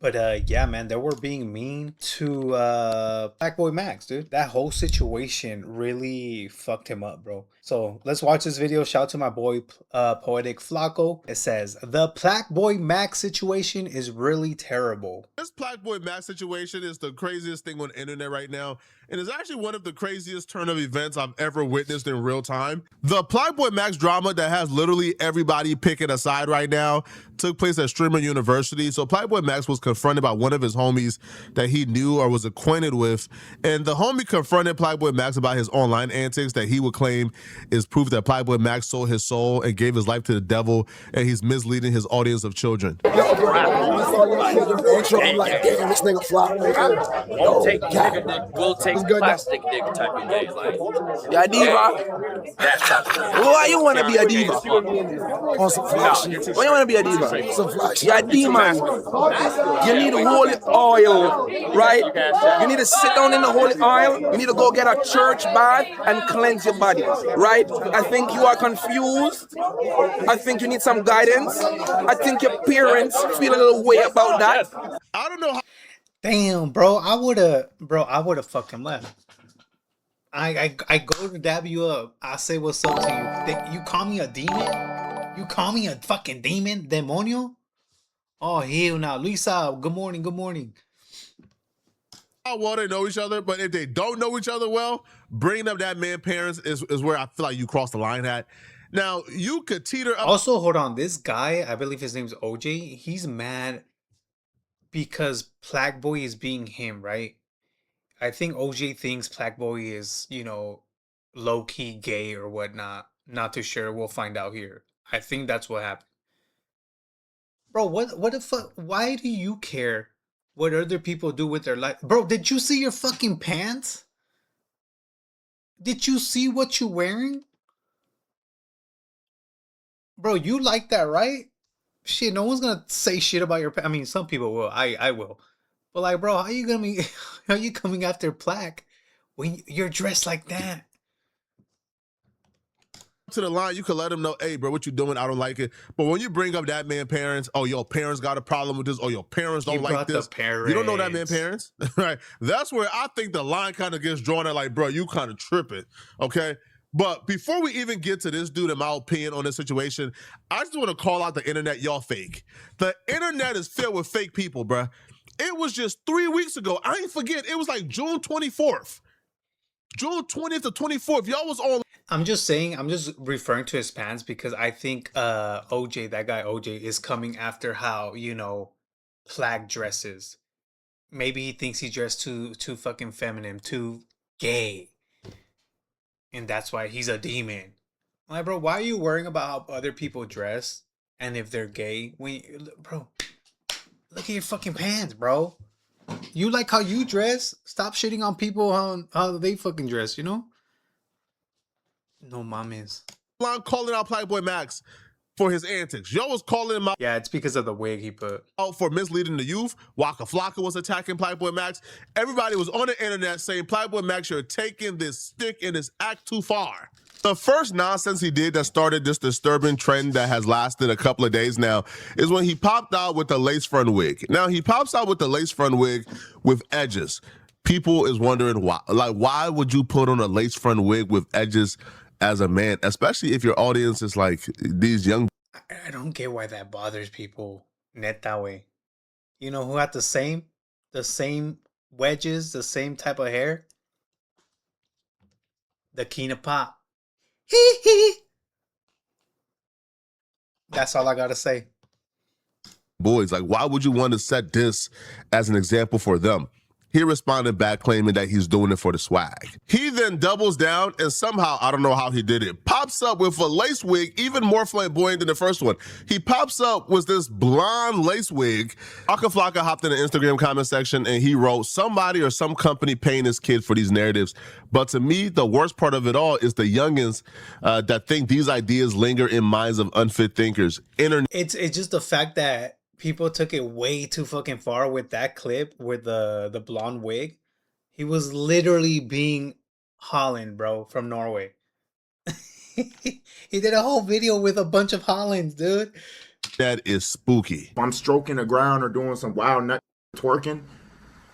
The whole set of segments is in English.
But yeah, man, they were being mean to PlaqueBoyMax, dude. That whole situation really fucked him up, bro. So let's watch this video. Shout out to my boy Poetic Flacco. It says the PlaqueBoyMax situation is really terrible. This PlaqueBoyMax situation is the craziest thing on the internet right now, and it's actually one of the craziest turn of events I've ever witnessed in real time. The PlaqueBoyMax drama that has literally everybody picking a side right now took place at Streamer University. So PlaqueBoyMax was confronted by one of his homies that he knew or was acquainted with, and the homie confronted PlaqueBoyMax about his online antics that he would claim is proof that PlaqueBoyMax sold his soul and gave his life to the devil, and he's misleading his audience of children. I'm like, damn, this nigga flop. Won't take nigga dick, will take plastic dick type of gay. Like, yeah, diva. Why you wanna be a diva? On some flash. Why you wanna be a diva? Some flash. Yeah, demon. You need holy oil, right? You need to sit down in the holy oil. You need to go get a church bath and cleanse your body, right? I think you are confused. I think you need some guidance. I think your parents feel a little way about that. I don't know how. Damn, bro, I would have fucking left. I go to dab you up. I say what's up to you. You call me a demon? You call me a fucking demon? Demonio? Oh, hell now. Lisa, good morning, good morning. How well they know each other, but if they don't know each other well, bringing up that man's parents is where I feel like you cross the line at. Now, you could teeter up. Also, hold on. This guy, I believe his name's OJ, he's mad because PlaqueBoy is being him, right? I think OJ thinks PlaqueBoy is, you know, low-key gay or whatnot. Not too sure. We'll find out here. I think that's what happened. Bro, what the fuck? Why do you care what other people do with their life? Bro, did you see your fucking pants? Did you see what you're wearing? Bro, you like that, right? Shit, no one's gonna say shit about your pants. I mean, some people will. I will. But like, bro, how you gonna be? How you coming after Plaque when you're dressed like that? To the line, you can let them know, hey, bro, what you doing? I don't like it. But when you bring up that man parents, oh, your parents got a problem with this, or your parents don't like this. You don't know that man parents, right? That's where I think the line kind of gets drawn at, like, bro, you kind of tripping, okay? But before we even get to this dude, in my opinion, on this situation, I just want to call out the internet, y'all fake. The internet is filled with fake people, bro. It was just 3 weeks ago. I ain't forget. It was like June 24th. June 20th to 24th. Y'all was on. I'm just saying, I'm just referring to his pants because I think OJ, that guy OJ, is coming after how, you know, Plaque dresses. Maybe he thinks he dressed too fucking feminine, too gay. And that's why he's a demon. I'm like, bro, why are you worrying about how other people dress and if they're gay? Bro, look at your fucking pants, bro. You like how you dress? Stop shitting on people on how they fucking dress, you know? No mames. I'm calling out PlaqueBoyMax for his antics. Y'all was calling him out. Yeah, it's because of the wig he put out for misleading the youth. Waka Flocka was attacking PlaqueBoyMax. Everybody was on the internet saying, PlaqueBoyMax, you're taking this stick and this act too far. The first nonsense he did that started this disturbing trend that has lasted a couple of days now is when he popped out with the lace front wig. Now, he pops out with the lace front wig with edges. People is wondering why. Like, why would you put on a lace front wig with edges as a man, especially if your audience is like these young? I don't get why that bothers people net that way. You know who had the same wedges, the same type of hair? The King of Pop. That's all I gotta say. Boys, like, why would you want to set this as an example for them? He responded back claiming that he's doing it for the swag. He then doubles down and somehow, I don't know how he did it, pops up with a lace wig even more flamboyant than the first one. He pops up with this blonde lace wig. Waka Flocka hopped in the Instagram comment section and he wrote, somebody or some company paying his kid for these narratives. But to me, the worst part of it all is the youngins that think these ideas linger in minds of unfit thinkers. It's just the fact that people took it way too fucking far with that clip with the blonde wig. He was literally being Holland, bro, from Norway. He did a whole video with a bunch of Hollands, dude. That is spooky. If I'm stroking the ground or doing some wild nut twerking.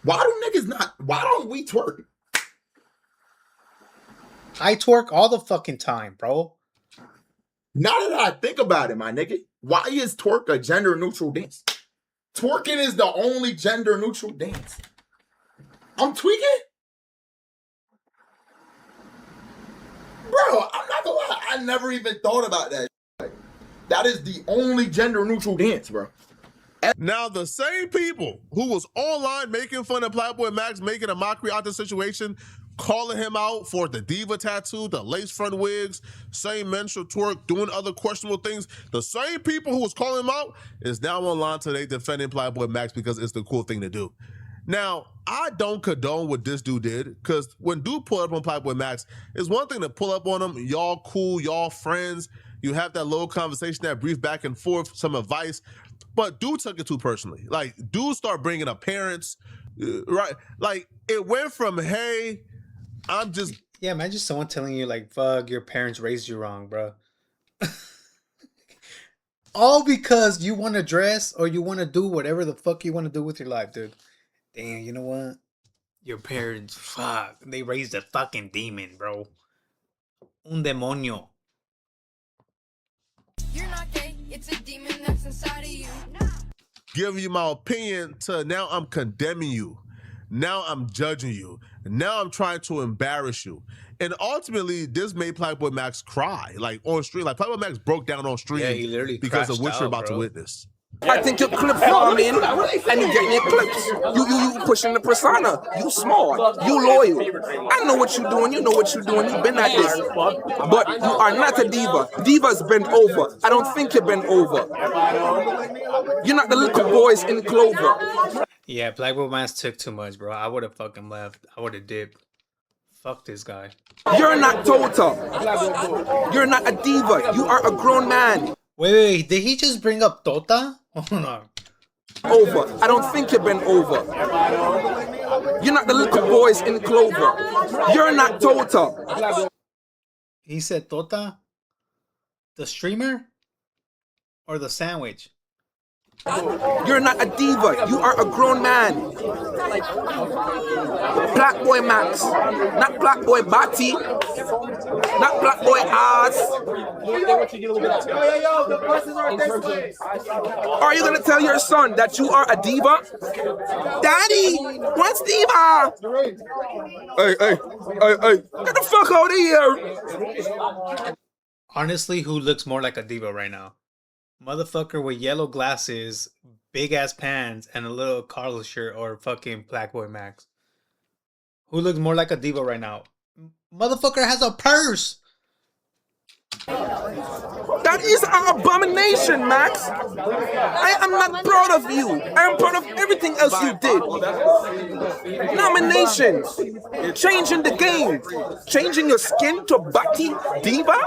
Why don't we twerk? I twerk all the fucking time, bro. Now that I think about it, my nigga, why is twerk a gender neutral dance? Twerking is the only gender neutral dance. I'm tweaking? Bro, I'm not gonna lie, I never even thought about that. That is the only gender neutral dance, bro. Now, the same people who was online making fun of PlaqueBoyMax, making a mockery out of the situation, calling him out for the diva tattoo, the lace front wigs, same menstrual twerk, doing other questionable things, the same people who was calling him out is now online today defending PlaqueBoyMax because it's the cool thing to do. Now, I don't condone what this dude did, because when dude pull up on PlaqueBoyMax, it's one thing to pull up on him, y'all cool, y'all friends, you have that little conversation, that brief back and forth, some advice, but dude took it too personally. Like, dude started bringing up parents, right? Like, it went from, hey, I'm just... Yeah, imagine someone telling you, like, fuck, your parents raised you wrong, bro. All because you want to dress or you want to do whatever the fuck you want to do with your life, dude. Damn, you know what? Your parents, fuck, they raised a fucking demon, bro. Un demonio. You're not gay, it's a demon that's inside of you. Giving you my opinion to now I'm condemning you. Now I'm judging you. Now I'm trying to embarrass you. And ultimately, this made PlaqueBoyMax cry, like on stream. Like PlaqueBoyMax broke down on stream, Yeah, he literally because of crashed what you're out, about to bro. witness. I think you're clip farming and you getting your clips. You pushing the persona. You smart. You loyal. I know what you're doing. You know what you're doing. You've been at this. But you are not a diva. Diva's bent over. I don't think you're bent over. You're not the little boys in clover. Yeah, PlaqueBoyMax took too much, bro. I would have fucking left. I would have dipped. Fuck this guy. You're not Tota. You're not a diva. You are a grown man. Wait, did he just bring up Tota? Hold on. Over. I don't think you've been over. You're not the little boys in clover. You're not Tota. He said Tota? The streamer? Or the sandwich? You're not a diva. You are a grown man. PlaqueBoyMax. Not PlaqueBoyBati. Not PlaqueBoy Are you going to tell your son that you are a diva? Daddy, what's diva? Hey. Get the fuck out of here. Honestly, who looks more like a diva right now? Motherfucker with yellow glasses, big ass pants, and a little Carlos shirt, or fucking PlaqueBoyMax? Who looks more like a diva right now? Motherfucker has a purse! That is an abomination, Max. I am not proud of you. I am proud of everything else you did. Nominations. Changing the game. Changing your skin to Bati. Diva?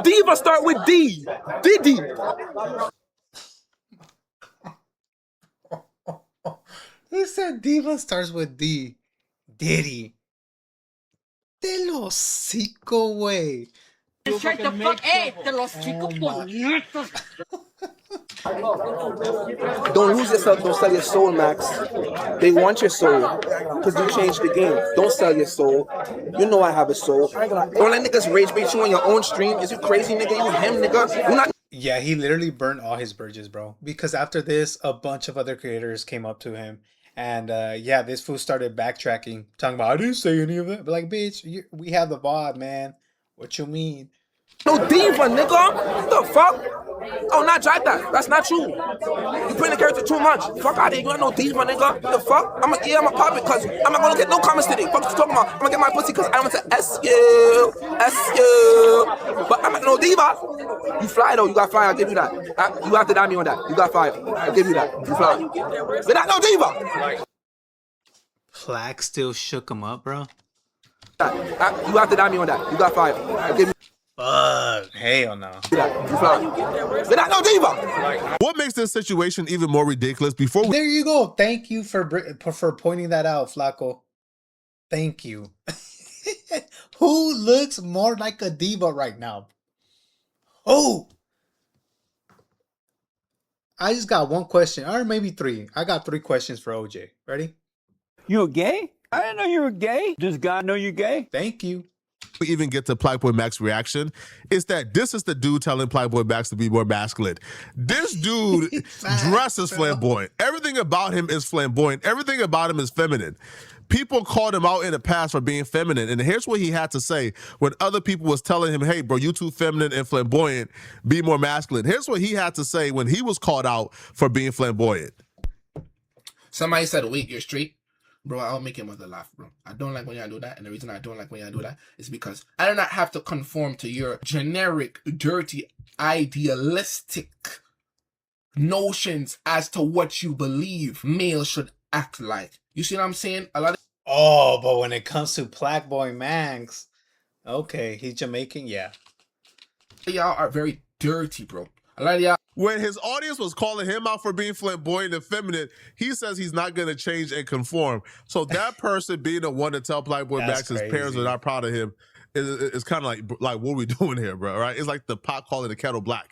Diva start with D. Diddy. He said diva starts with D. Diddy. Te lo hocico, güey. Shut the fuck up, te los chicos puñetos. Don't lose yourself, don't sell your soul, Max. They want your soul because you changed the game. Don't sell your soul. You know I have a soul. Don't let niggas rage bait you on your own stream. Is you crazy, nigga? You him, nigga? You not. Yeah, he literally burned all his bridges, bro. Because after this, a bunch of other creators came up to him. And yeah, this fool started backtracking, talking about, I didn't say any of that. But like, bitch, we have the VOD, man. What you mean? No diva, nigga. What the fuck? Oh, not drive that. That's not true. You playing the character too much. Fuck out of here. You ain't no diva, nigga. What the fuck? I'ma pop it because I'm not gonna get no comments today. Fuck you talking about? I'm gonna get my pussy because I want to S-U. But I'm not no diva. You fly though. You got fire. I'll give you that. You have to die me on that. You got fire. I'll give you that. You fly. You're not no diva. Plaque still shook him up, bro. You have to die me on that. You got fire. I'll give you Fuck. Hell no. that. You fly. You're not no diva. What makes this situation even more ridiculous, before we... There you go. Thank you for pointing that out, Flaco. Thank you. Who looks more like a diva right now? Oh, I just got one question, or maybe three. I got three questions for OJ. Ready? You a gay? I didn't know you were gay. Does God know you're gay? Thank you. We even get to PlaqueBoyMax reaction is that this is the dude telling PlaqueBoyMax to be more masculine. This dude dresses flamboyant. Everything about him is flamboyant. Everything about him is feminine. People called him out in the past for being feminine, and here's what he had to say when other people was telling him, hey, bro, you too feminine and flamboyant, be more masculine. Here's what he had to say when he was called out for being flamboyant. Somebody said, wait, you're straight? Bro, I'll make your mother laugh, bro. I don't like when y'all do that, and the reason I don't like when y'all do that is because I do not have to conform to your generic, dirty, idealistic notions as to what you believe males should act like. You see what I'm saying? A lot of Oh, but when it comes to PlaqueBoyMax, okay, he's Jamaican, yeah. y'all are very dirty, bro. A lot of y'all. When his audience was calling him out for being flamboyant and feminine, he says he's not going to change and conform. So that person being the one to tell PlaqueBoyMax his parents are not proud of him is kind of like, what are we doing here, bro? Right? It's like the pot calling the kettle black.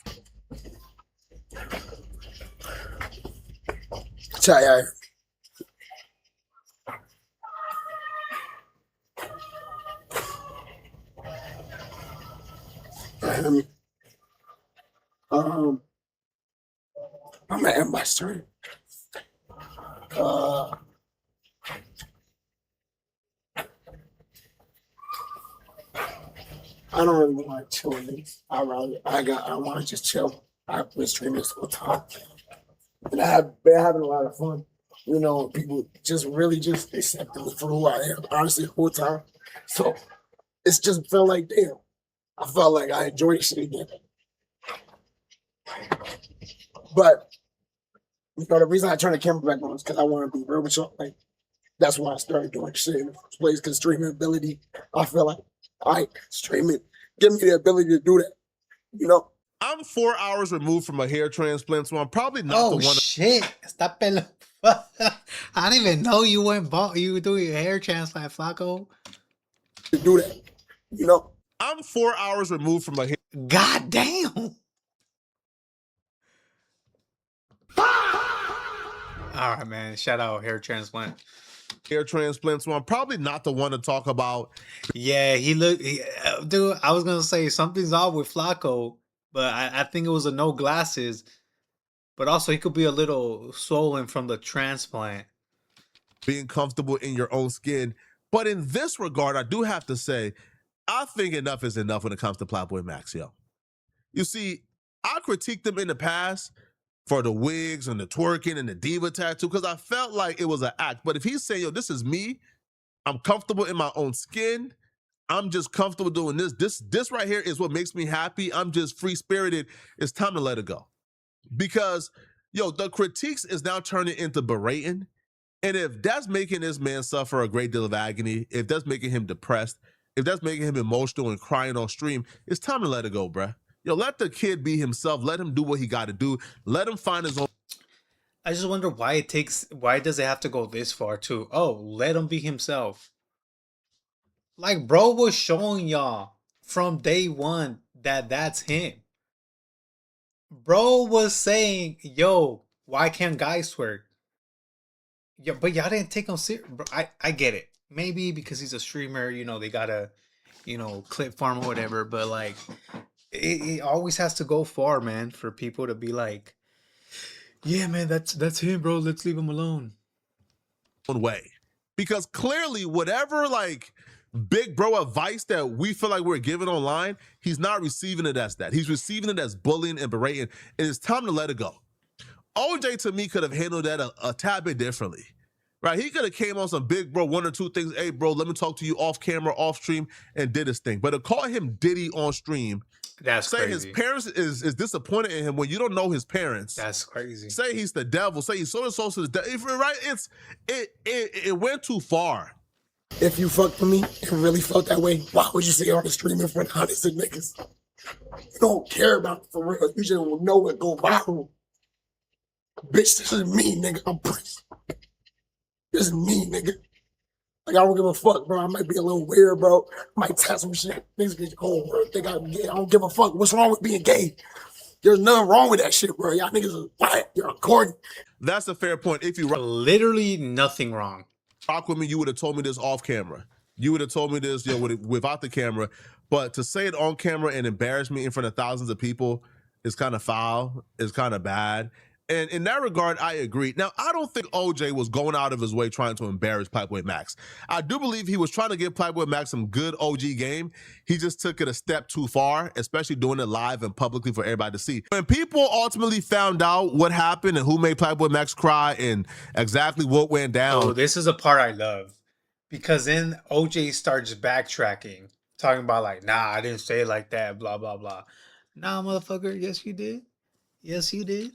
I'm at my stream. I don't really want to chill in this. I want to just chill. I've been streaming this whole time. And I've been having a lot of fun. You know, people just really just accepting me for who I am, honestly, the whole time. So it's just felt like, damn. I felt like I enjoyed shit again. But you know, the reason I turned the camera back on is because I want to be real with y'all. Like, that's why I started doing shit in the first place, because streaming ability, I feel like, all right, streaming, give me the ability to do that. You know? I'm 4 hours removed from a hair transplant, so I'm probably not the one. Oh, shit. Stop it. I didn't even know you were doing your hair transplant, Flacco. To do that, you know? I'm 4 hours removed from a hair. God damn. All right, man. Shout out hair transplant. Hair transplant, so I'm probably not the one to talk about. Yeah, dude, I was going to say something's off with Flacco, but I think it was a no glasses. But also, he could be a little swollen from the transplant. Being comfortable in your own skin. But in this regard, I do have to say, I think enough is enough when it comes to PlaqueBoyMax, yo. You see, I critiqued him in the past for the wigs and the twerking and the diva tattoo because I felt like it was an act. But if he's saying, yo, this is me, I'm comfortable in my own skin, I'm just comfortable doing this. This right here is what makes me happy. I'm just free-spirited. It's time to let it go. Because, yo, the critiques is now turning into berating. And if that's making this man suffer a great deal of agony, if that's making him depressed, if that's making him emotional and crying on stream, it's time to let it go, bruh. Yo, let the kid be himself. Let him do what he got to do. Let him find his own. I just wonder why does it have to go this far too? Oh, let him be himself. Like, bro was showing y'all from day one that that's him. Bro was saying, yo, why can't guys twerk? Yeah, but y'all didn't take him serious. I get it. Maybe because he's a streamer, you know, they gotta, you know, clip farm or whatever. But like, it always has to go far, man, for people to be like, yeah, man, that's him, bro. Let's leave him alone. Way. Because clearly, whatever like big bro advice that we feel like we're giving online, he's not receiving it as that. He's receiving it as bullying and berating. And it's time to let it go. OJ to me could have handled that a tad bit differently, right? He could have came on some big bro, one or two things. Hey, bro, let me talk to you off camera, off stream, and did his thing. But to call him Diddy on stream, that's say crazy. His parents is disappointed in him when you don't know his parents. That's crazy. Say he's the devil. Say he's so and so to the devil. Right? It went too far. If you fucked with me and really felt that way, why would you say on the stream in front of hundreds of niggas? You don't care about it for real. You just know it go viral. Bitch, this is me, nigga. I'm pretty. This is me, nigga. Like, I don't give a fuck, bro. I might be a little weird, bro. I might test some shit. Niggas get cold, bro. Think I'm gay. I don't give a fuck. What's wrong with being gay? There's nothing wrong with that shit, bro. Y'all niggas is what? You're recording. That's a fair point. If you Literally nothing wrong. rock with me, you would have told me this off camera. You would have told me this, without the camera. But to say it on camera and embarrass me in front of thousands of people is kind of foul. Is kind of bad. And in that regard, I agree. Now, I don't think OJ was going out of his way trying to embarrass PlaqueBoyMax. I do believe he was trying to give PlaqueBoyMax some good OG game. He just took it a step too far, especially doing it live and publicly for everybody to see. When people ultimately found out what happened and who made PlaqueBoyMax cry and exactly what went down. Oh, this is a part I love. Because then OJ starts backtracking, talking about like, nah, I didn't say it like that, blah, blah, blah. Nah, motherfucker, yes, you did. Yes, you did.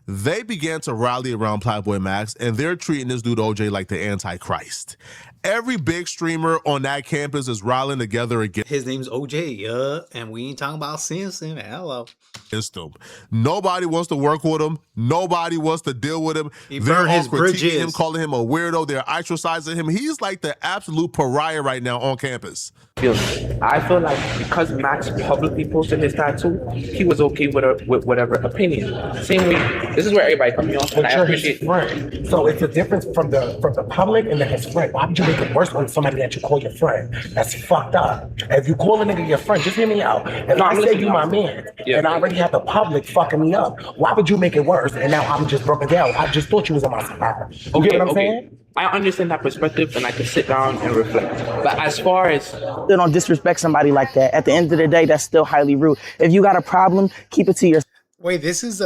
They began to rally around PlaqueBoyMax, and they're treating this dude OJ like the Antichrist. Every big streamer on that campus is rallying together against His name's OJ, and we ain't talking about Simpson. Hello. him. Nobody wants to work with him. Nobody wants to deal with him. He They're burned all his critiquing bridges. him, calling him a weirdo. They're ostracizing him. He's like the absolute pariah right now on campus. I feel like because Max publicly posted his tattoo, he was okay with whatever opinion. Same way, this is where everybody comes off, and I appreciate. Friend. So it's a difference from the public and then his friend. Why would you make it worse when somebody that you call your friend? That's fucked up. If you call a nigga your friend, just hear me out. If I say you my man, and I already have the public fucking me up, why would you make it worse? And now I'm just broken down. I just thought you was on my side. You get what I'm saying? I understand that perspective, and I can sit down and reflect. But as far as Still don't disrespect somebody like that. At the end of the day, that's still highly rude. If you got a problem, keep it to yourself. Wait, this was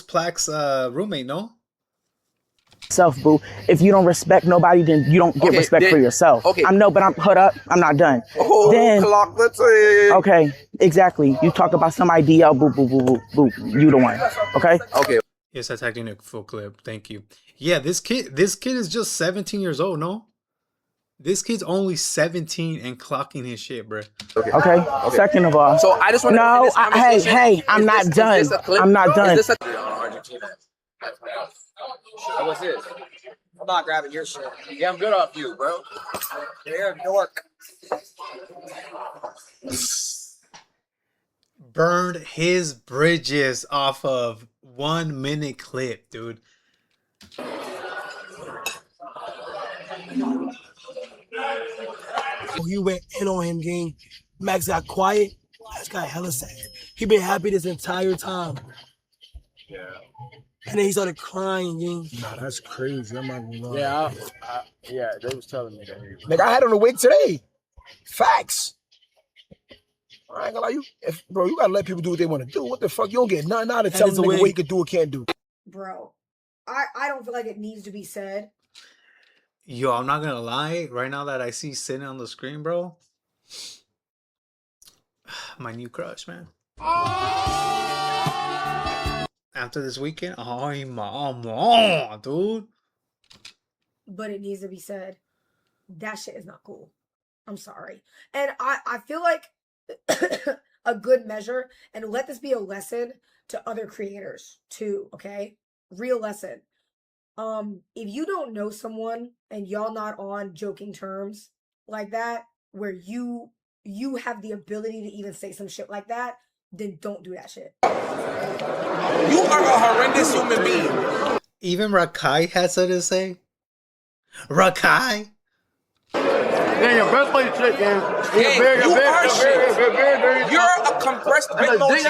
Plaque's roommate, no? Boo. If you don't respect nobody, then you don't get respect for yourself. Okay. I'm hold up. I'm not done. Clock the tape. Okay, exactly. You talk about some idea, boo, boo, boo, boo, boo. You the one. Okay? okay, Yes, I tagged in a full clip. Thank you. Yeah, this kid is just 17 years old, no? This kid's only 17 and clocking his shit, bro. Okay. Second of all. so I just want to. Hey, I'm not done. I'm not done. What's this? I'm not grabbing your shit. Yeah, I'm good off you, bro. You're a dork. Burned his bridges off of 1 minute clip, dude. He went in on him, gang. Max got quiet. Max got hella sad. He been happy this entire time. Yeah. And then he started crying, gang. Nah, that's crazy. I'm not gonna lie. Yeah, Yeah, they was telling me that. Like I had on the wig today. Facts. I ain't gonna lie, you gotta let people do what they want to do. What the fuck? You don't get nothing out of telling them what you can do or can't do. Bro, I don't feel like it needs to be said. Yo, I'm not gonna lie. Right now that I see sitting on the screen, bro, my new crush, man. After this weekend, oh, mama, dude. But it needs to be said. That shit is not cool. I'm sorry. And I feel like a good measure, and let this be a lesson to other creators too, okay? Real lesson. If you don't know someone and y'all not on joking terms like that, where you have the ability to even say some shit like that, then don't do that shit. You are a horrendous human being. Even Rakai had something to say. Rakai. Yeah, your best play shit, man. You're a compressed bitmoji.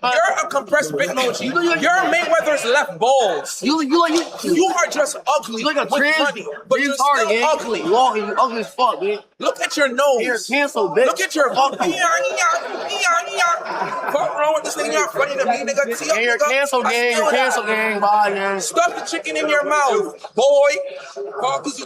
You're a compressed bitmoji. You're Mayweather's left balls. You are just ugly. You like a trans money, but you're still ugly. You ugly as fuck, man. Look at your nose. You're canceled, bitch. Look at your fuck wrong with this thing. You're funny to me, nigga. And you're canceled, gang. You're canceled, gang. Bye, gang. Stuff the chicken in your mouth, boy.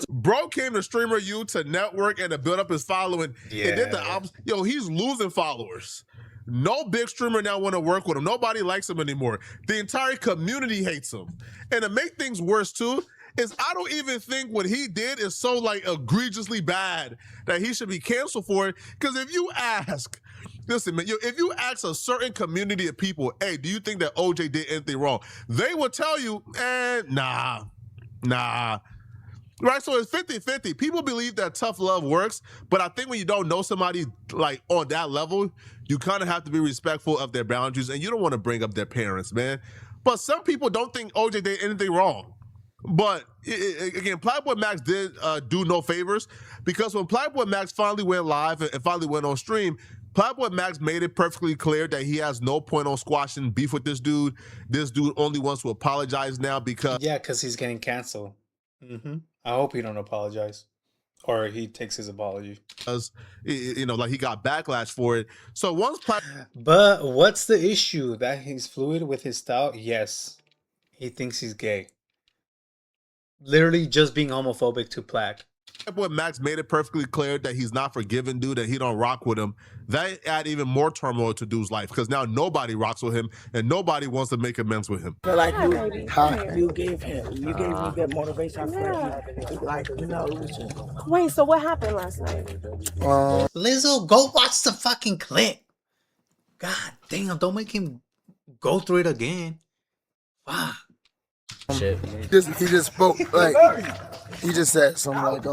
Bro came to Streamer U to network and to build up his following. Yeah. And did the opposite. Yo, he's losing followers. No big streamer now want to work with him. Nobody likes him anymore. The entire community hates him. And to make things worse too, is I don't even think what he did is so like egregiously bad that he should be canceled for it. Because if you ask, listen, man, if you ask a certain community of people, hey, do you think that OJ did anything wrong? They will tell you, nah. Right, so it's 50-50. People believe that tough love works, but I think when you don't know somebody like on that level, you kind of have to be respectful of their boundaries, and you don't want to bring up their parents, man. But some people don't think OJ did anything wrong. But again, PlaqueBoyMax did do no favors, because when PlaqueBoyMax finally went live and finally went on stream, PlaqueBoyMax made it perfectly clear that he has no point on squashing beef with this dude. This dude only wants to apologize now because he's getting canceled. I hope he don't apologize, or he takes his apology. Like he got backlash for it. So once But what's the issue? That he's fluid with his style? Yes, he thinks he's gay. Literally just being homophobic to Plaque. PlaqueBoyMax made it perfectly clear that he's not forgiving dude, that he don't rock with him. That add even more turmoil to dude's life, because now nobody rocks with him and nobody wants to make amends with him. But like you gave me that motivation. Like, it was just... Wait, so what happened last night? Lizzo, go watch the fucking clip. God damn, don't make him go through it again. Wow. Shit. He just spoke like he just said something like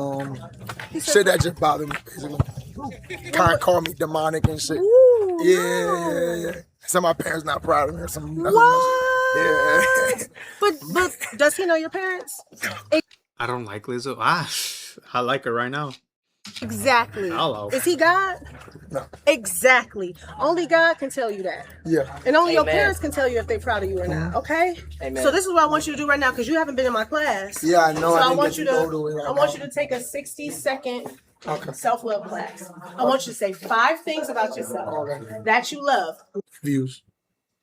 shit that just bothered me basically. Kind of called me demonic and shit. Ooh, Yeah. Some of my parents not proud of me or something. What? Yeah. But does he know your parents? I don't like Lizzo. I like her right now. Exactly. Hello. Is he God? No. Exactly. Only God can tell you that. Yeah. And only your Amen. parents can tell you if they're proud of you or not. Okay? Amen. So this is what I want you to do right now, because you haven't been in my class. Yeah, I know. So I didn't want get you to to go to it right I want now. you to take a 60-second Okay. self-love class. I want you to say 5 things about yourself that you love. Views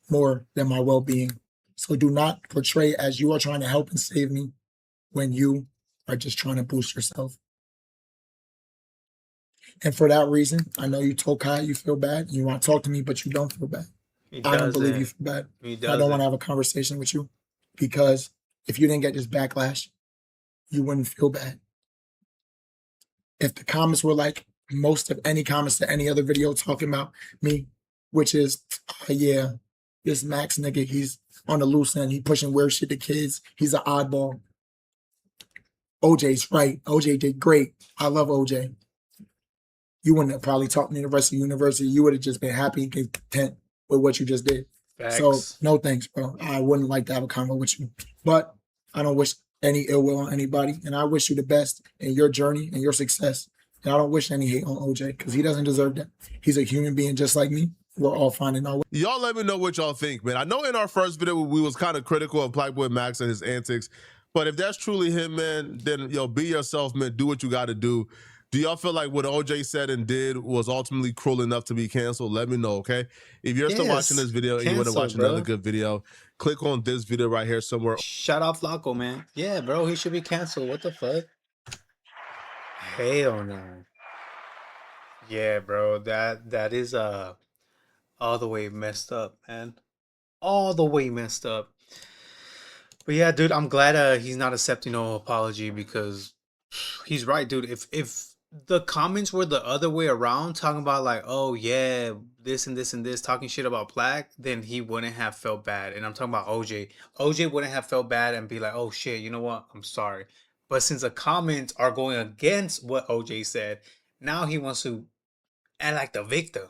more than my well-being. So do not portray as you are trying to help and save me when you are just trying to boost yourself. And for that reason, I know you told Kai you feel bad. You want to talk to me, but you don't feel bad. I don't believe you feel bad. I don't want to have a conversation with you, because if you didn't get this backlash, you wouldn't feel bad. If the comments were like most of any comments to any other video talking about me, which is, yeah, this Max nigga, he's on the loose end. He pushing weird shit to kids. He's an oddball. OJ's right. OJ did great. I love OJ. You wouldn't have probably taught me the rest of the university. You would have just been happy and content with what you just did. Facts. So no thanks, bro. I wouldn't like to have a convo with you. But I don't wish any ill will on anybody. And I wish you the best in your journey and your success. And I don't wish any hate on OJ, because he doesn't deserve that. He's a human being just like me. We're all finding our way. Y'all let me know what y'all think, man. I know in our first video we was kind of critical of PlaqueBoyMax and his antics, but if that's truly him, man, then be yourself, man. Do what you got to do. Do y'all feel like what OJ said and did was ultimately cruel enough to be canceled? Let me know, okay? If you're still watching this video and you want to watch another good video, click on this video right here somewhere. Shout out Flacco, man. Yeah, bro, he should be canceled. What the fuck? Hell no. Yeah, bro, that is all the way messed up, man. All the way messed up. But yeah, dude, I'm glad he's not accepting no apology, because he's right, dude. If the comments were the other way around, talking about like, oh yeah, this and this and this, talking shit about Plaque, then he wouldn't have felt bad. And I'm talking about OJ. OJ wouldn't have felt bad and be like, oh shit, you know what? I'm sorry. But since the comments are going against what OJ said, now he wants to act like the victim.